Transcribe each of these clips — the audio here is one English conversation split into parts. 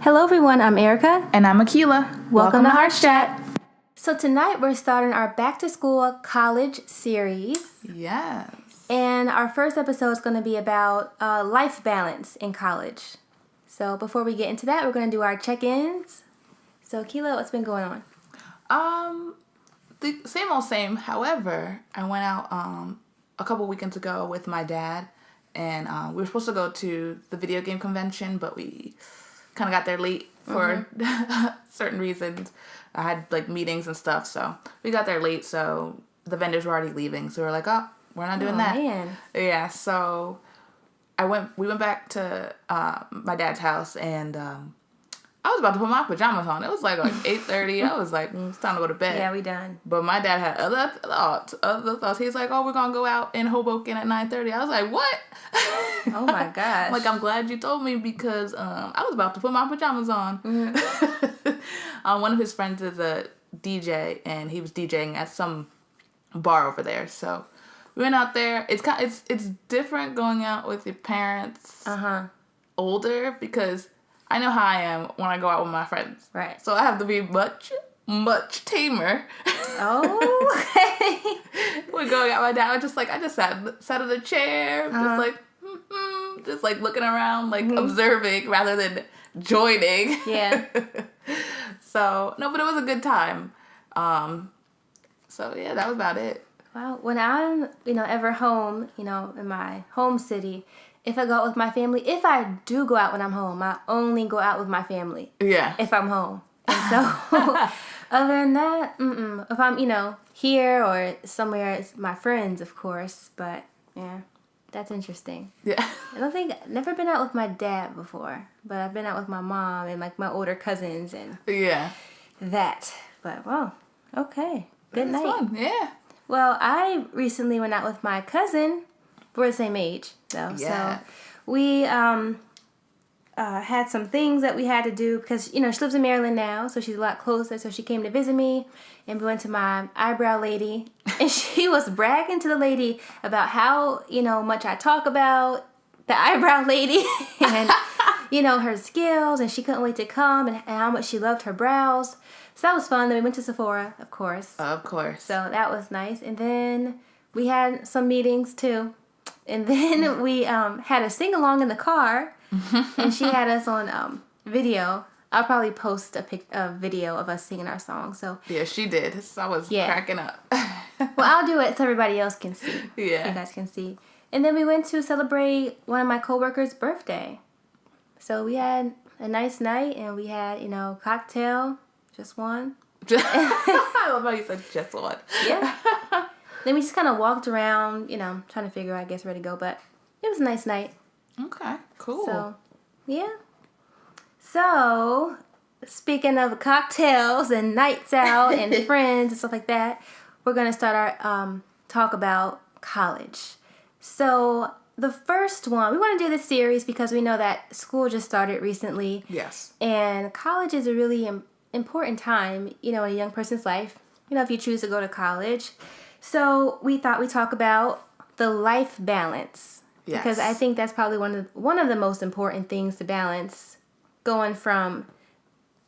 Hello everyone, I'm Erica. And I'm Akilah. Welcome to HeartsChat. So tonight we're starting our back to school college series. Yes. And our first episode is going to be about life balance in college. So before we get into that, we're going to do our check-ins. So Akilah, what's been going on? The same old same. However, I went out a couple weekends ago with my dad, and we were supposed to go to the video game convention, but we kind of got there late for certain reasons. I had meetings and stuff, so we got there late. So the vendors were already leaving, so we were like, "Oh, we're not doing that." Man. Yeah. So we went back to my dad's house, and I was about to put my pajamas on. It was like 8:30. I was like, it's time to go to bed. Yeah, we done. But my dad had other thoughts. He's like, oh, we're going to go out in Hoboken at 9:30. I was like, what? Oh, my gosh. I'm glad you told me because I was about to put my pajamas on. Mm-hmm. One of his friends is a DJ, and he was DJing at some bar over there. So we went out there. It's different going out with your parents older because I know how I am when I go out with my friends. Right. So I have to be much, much tamer. Oh, okay. We're going out. My dad was just I just sat in a chair, just looking around, observing rather than joining. Yeah. So, no, but it was a good time. So, yeah, that was about it. Well, when I'm, ever home, in my home city, if I go out with my family, if I do go out when I'm home, I only go out with my family. Yeah. If I'm home. And so, other than that, if I'm, here or somewhere, it's my friends, of course. But, yeah, that's interesting. Yeah. I've never been out with my dad before. But I've been out with my mom and, my older cousins and that. But, well, okay. Good night. Fun. Yeah. Well, I recently went out with my cousin. We're the same age, though. Yeah. So we had some things that we had to do because, she lives in Maryland now, so she's a lot closer. So she came to visit me, and we went to my eyebrow lady, and she was bragging to the lady about how, much I talk about the eyebrow lady and, her skills, and she couldn't wait to come, and how much she loved her brows. So that was fun. Then we went to Sephora, of course. Of course. So that was nice. And then we had some meetings, too. And then we had a sing-along in the car, and she had us on video. I'll probably post a video of us singing our song. So yeah, she did. So I was cracking up. Well, I'll do it so everybody else can see. Yeah. So you guys can see. And then we went to celebrate one of my coworkers' birthday. So we had a nice night, and we had, cocktail, just one. I love how you said just one. Yeah. Then we just kind of walked around, trying to figure out, I guess, where to go. But it was a nice night. Okay, cool. So, yeah. So, speaking of cocktails and nights out and friends and stuff like that, we're going to start our talk about college. So, the first one, we want to do this series because we know that school just started recently. Yes. And college is a really important time, in a young person's life, if you choose to go to college. So we thought we'd talk about the life balance. Yes. Because I think that's probably one of the most important things to balance, going from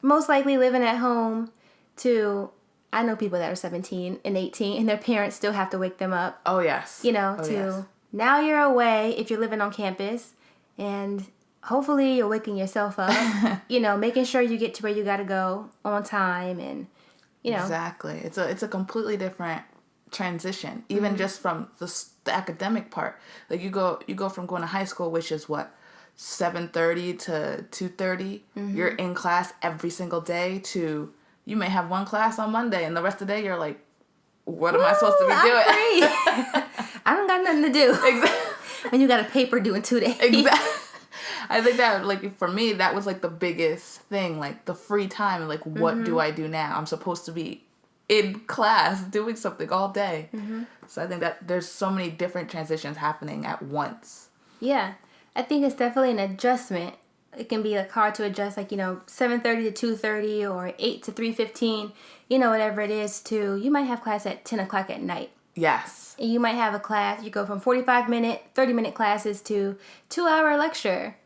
most likely living at home to, I know people that are 17 and 18 and their parents still have to wake them up. Oh, yes. Now you're away if you're living on campus, and hopefully you're waking yourself up, making sure you get to where you got to go on time and, Exactly. It's a completely different transition, even just from the academic part. You go from going to high school, which is what, 7:30 to 2:30. You're in class every single day, to you may have one class on Monday and the rest of the day you're like, what am I supposed to be doing? I don't got nothing to do. Exactly. When you got a paper due in 2 days. Exactly. I think that for me that was the biggest thing, the free time, what do I do now? I'm supposed to be in class doing something all day. So I think that there's so many different transitions happening at once. Yeah. I think it's definitely an adjustment. It can be hard to adjust 7:30 to 2:30 or 8 to 3:15, whatever it is, to you might have class at 10 o'clock at night. Yes. And you might have a class, you go from 45-minute, 30-minute classes to 2-hour lecture.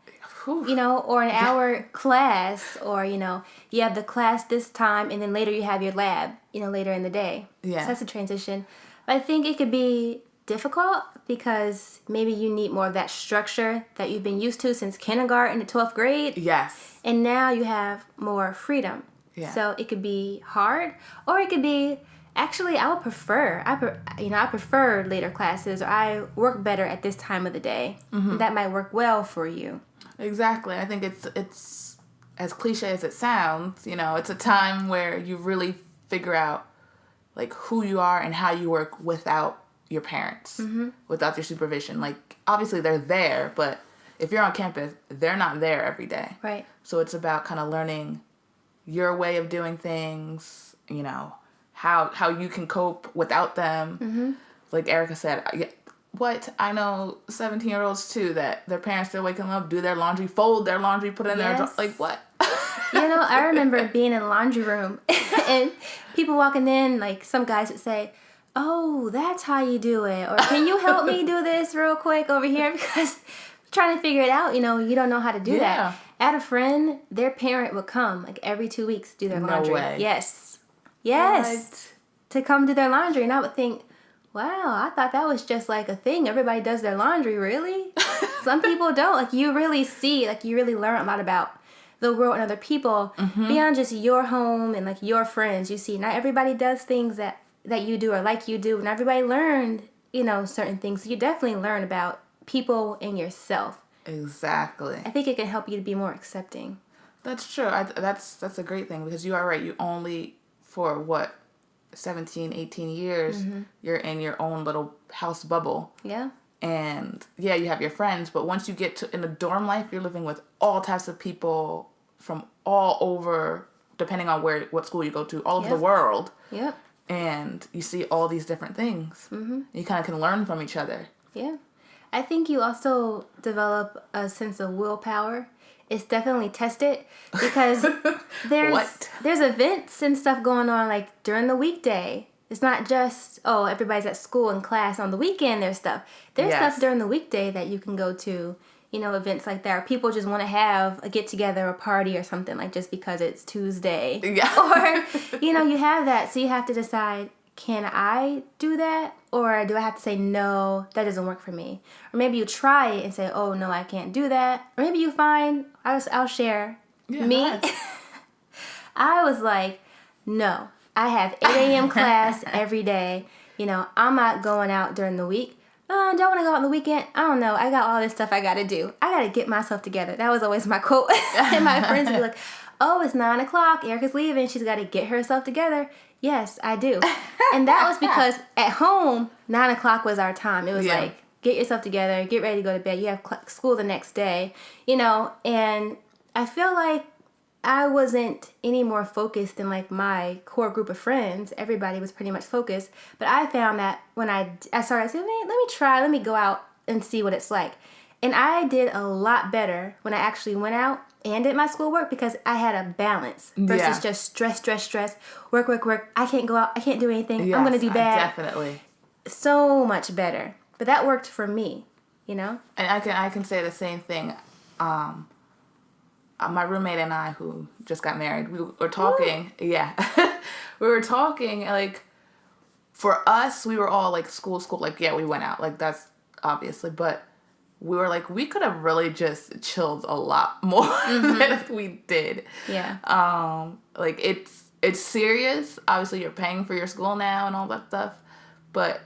you know, or an hour class, or, you know, you have the class this time and then later you have your lab, you know, later in the day. Yeah. So that's a transition. But I think it could be difficult because maybe you need more of that structure that you've been used to since kindergarten to 12th grade. Yes. And now you have more freedom. Yeah. So it could be hard, or it could be, actually, I would prefer, I prefer later classes, or I work better at this time of the day. And that might work well for you. Exactly. I think it's as cliche as it sounds, you know, it's a time where you really figure out like who you are and how you work without your parents, without your supervision. Like, obviously they're there, but if you're on campus, they're not there every day. Right. So it's about kind of learning your way of doing things, you know, how you can cope without them. Like Erica said, I know 17-year-olds too that their parents still wake them up, do their laundry, fold their laundry, put it in their like what? You know, I remember being in the laundry room and people walking in, like some guys would say, "Oh, that's how you do it," or "Can you help me do this real quick over here?" Because trying to figure it out, you know, you don't know how to do that. I had a friend, their parent would come like every 2 weeks do their laundry. No way. Yes. What? To come do their laundry. And I would think, wow, I thought that was just like a thing. Everybody does their laundry, really? Some people don't. Like, you really see, like, you really learn a lot about the world and other people beyond just your home and, like, your friends. You see, not everybody does things that you do or like you do. And everybody learned, you know, certain things. So you definitely learn about people and yourself. Exactly. I think it can help you to be more accepting. That's true. That's a great thing, because you are right. You only, for what, 17, 18 years, you're in your own little house bubble. Yeah. And yeah, you have your friends, but once you get to in a dorm life, you're living with all types of people from all over, depending on what school you go to, all over the world. Yep. And you see all these different things. You kind of can learn from each other. Yeah. I think you also develop a sense of willpower. It's definitely tested because there's events and stuff going on like during the weekday. It's not just, oh, everybody's at school and class on the weekend. There's stuff. There's stuff during the weekday that you can go to, you know, events like that. Or people just want to have a get-together, a party or something, like just because it's Tuesday. Yeah. Or, you know, you have that. So you have to decide, can I do that? Or do I have to say, no, that doesn't work for me? Or maybe you try it and say, oh, no, I can't do that. Or maybe you find, I'll share. Yeah, me, nice. I was like, no, I have 8 a.m. class every day. You know, I'm not going out during the week. Do I want to go out on the weekend? I don't know. I got all this stuff I got to do. I got to get myself together. That was always my quote. And my friends would be like, oh, it's 9 o'clock. Erica's leaving. She's got to get herself together. Yes, I do. And that was because at home, 9 o'clock was our time. It was like, get yourself together, get ready to go to bed. You have school the next day, you know. And I feel like I wasn't any more focused than like my core group of friends. Everybody was pretty much focused. But I found that when I started, I said, let me go out and see what it's like. And I did a lot better when I actually went out and did my schoolwork because I had a balance versus just stress, work. I can't go out. I can't do anything. Yes, I'm going to do bad. Definitely. So much better. But that worked for me, you know? And I can say the same thing. My roommate and I, who just got married, we were talking. Ooh. Yeah. We were talking, like, for us, we were all, like, school. Like, yeah, we went out. Like, that's obviously. But we were like, we could have really just chilled a lot more than we did. Yeah. Like, it's serious. Obviously, you're paying for your school now and all that stuff. But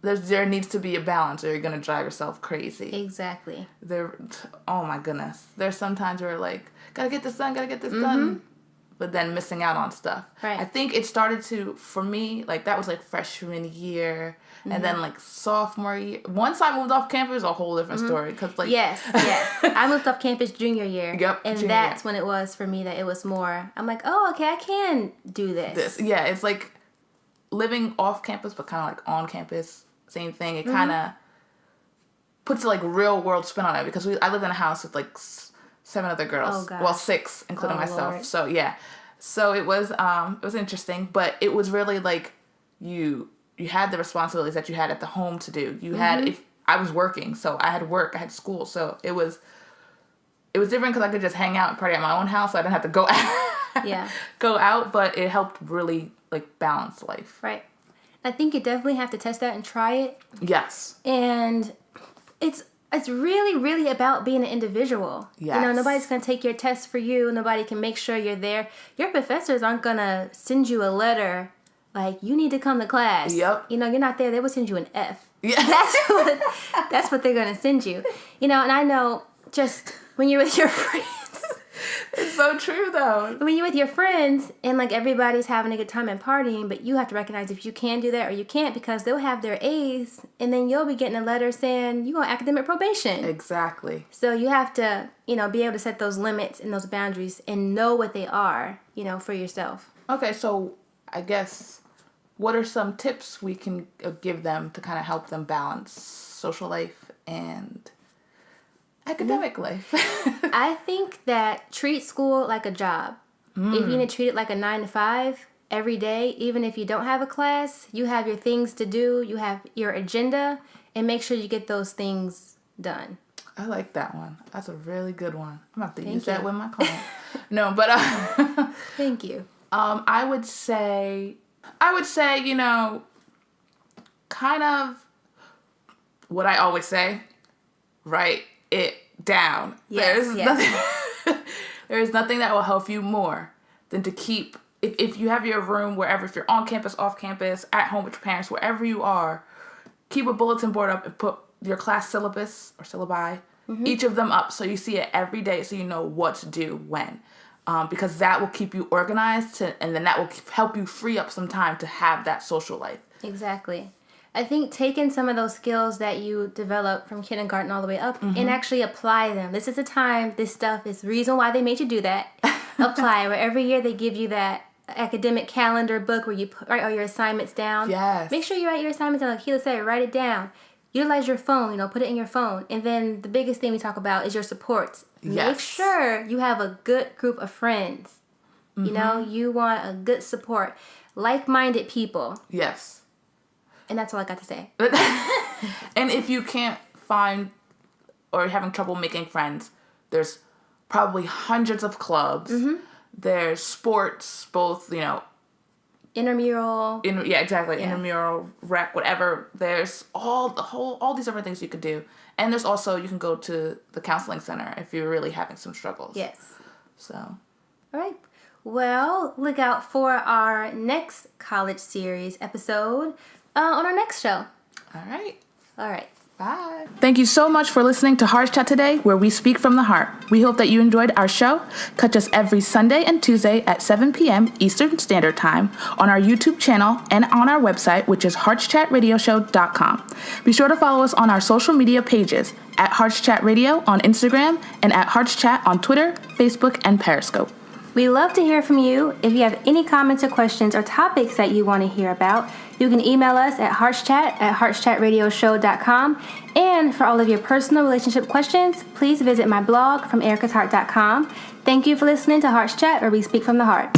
there needs to be a balance, or you're going to drive yourself crazy. Exactly. Oh, my goodness. There's sometimes where, like, gotta get this done. But then missing out on stuff. Right. I think it started to, for me, like, that was, like, freshman year. And then, like, sophomore year. Once I moved off campus, it was a whole different story. Cause, like, yes. I moved off campus junior year. Yep. And that's when it was for me that it was more, I'm like, oh, okay, I can do this. Yeah, it's like living off campus, but kind of like on campus. Same thing. It kind of puts a, like, real world spin on it. Because I lived in a house with, like, 7 other girls. Oh, gosh. Well, 6, including myself. Lord. So, yeah. So it was interesting. But it was really, like, you had the responsibilities that you had at the home to do. You had, if I was working, so I had work, I had school. So it was it was different because I could just hang out and party at my own house. So I didn't have to go out. Yeah. Go out, but it helped really like balance life. Right. I think you definitely have to test that and try it. Yes. And it's really, really about being an individual. Yes. You know, nobody's going to take your test for you. Nobody can make sure you're there. Your professors aren't going to send you a letter like, you need to come to class. Yep. You know, you're not there. They will send you an F. Yeah. That's what they're going to send you. You know, and I know just when you're with your friends. It's so true, though. When you're with your friends and, like, everybody's having a good time and partying, but you have to recognize if you can do that or you can't, because they'll have their A's, and then you'll be getting a letter saying you're on academic probation. Exactly. So you have to, you know, be able to set those limits and those boundaries and know what they are, you know, for yourself. Okay, so I guess what are some tips we can give them to kind of help them balance social life and academic life? I think that treat school like a job. If you need to treat it like a 9 to 5 every day, even if you don't have a class, you have your things to do, you have your agenda, and make sure you get those things done. I like that one. That's a really good one. I'm about to Thank use you. that with my client. No, but Thank you. I would say, you know, kind of what I always say, write it down. Yes, There's nothing that will help you more than to keep, if you have your room wherever, if you're on campus, off campus, at home with your parents, wherever you are, keep a bulletin board up and put your class syllabus or syllabi, each of them up so you see it every day so you know what to do when. Because that will keep you organized and then that will help you free up some time to have that social life. Exactly. I think taking some of those skills that you develop from kindergarten all the way up and actually apply them. This is the time, this stuff is the reason why they made you do that. Apply, where every year they give you that academic calendar book where you write all your assignments down. Yes. Make sure you write your assignments down. Like Akilah said, write it down. Utilize your phone, you know, put it in your phone. And then the biggest thing we talk about is your supports. Yes. Make sure you have a good group of friends. You know, you want a good support. Like-minded people. Yes. And that's all I got to say. And if you can't find or you're having trouble making friends, there's probably hundreds of clubs. There's sports, both, you know, Intramural. intramural, rec, whatever. There's all these different things you could do. And there's also, you can go to the counseling center if you're really having some struggles. Yes. So. All right. Well, look out for our next college series episode on our next show. All right. All right. Bye. Thank you so much for listening to HeartsChat today, where we speak from the heart. We hope that you enjoyed our show. Catch us every Sunday and Tuesday at 7 p.m. Eastern Standard Time on our YouTube channel and on our website, which is HeartsChatRadioshow.com. Be sure to follow us on our social media pages at HeartsChat Radio on Instagram and at HeartsChat on Twitter, Facebook, and Periscope. We love to hear from you. If you have any comments or questions or topics that you want to hear about, you can email us at HeartsChat@HeartsChatRadioshow.com. And for all of your personal relationship questions, please visit my blog from ericasheart.com. Thank you for listening to HeartsChat, where we speak from the heart.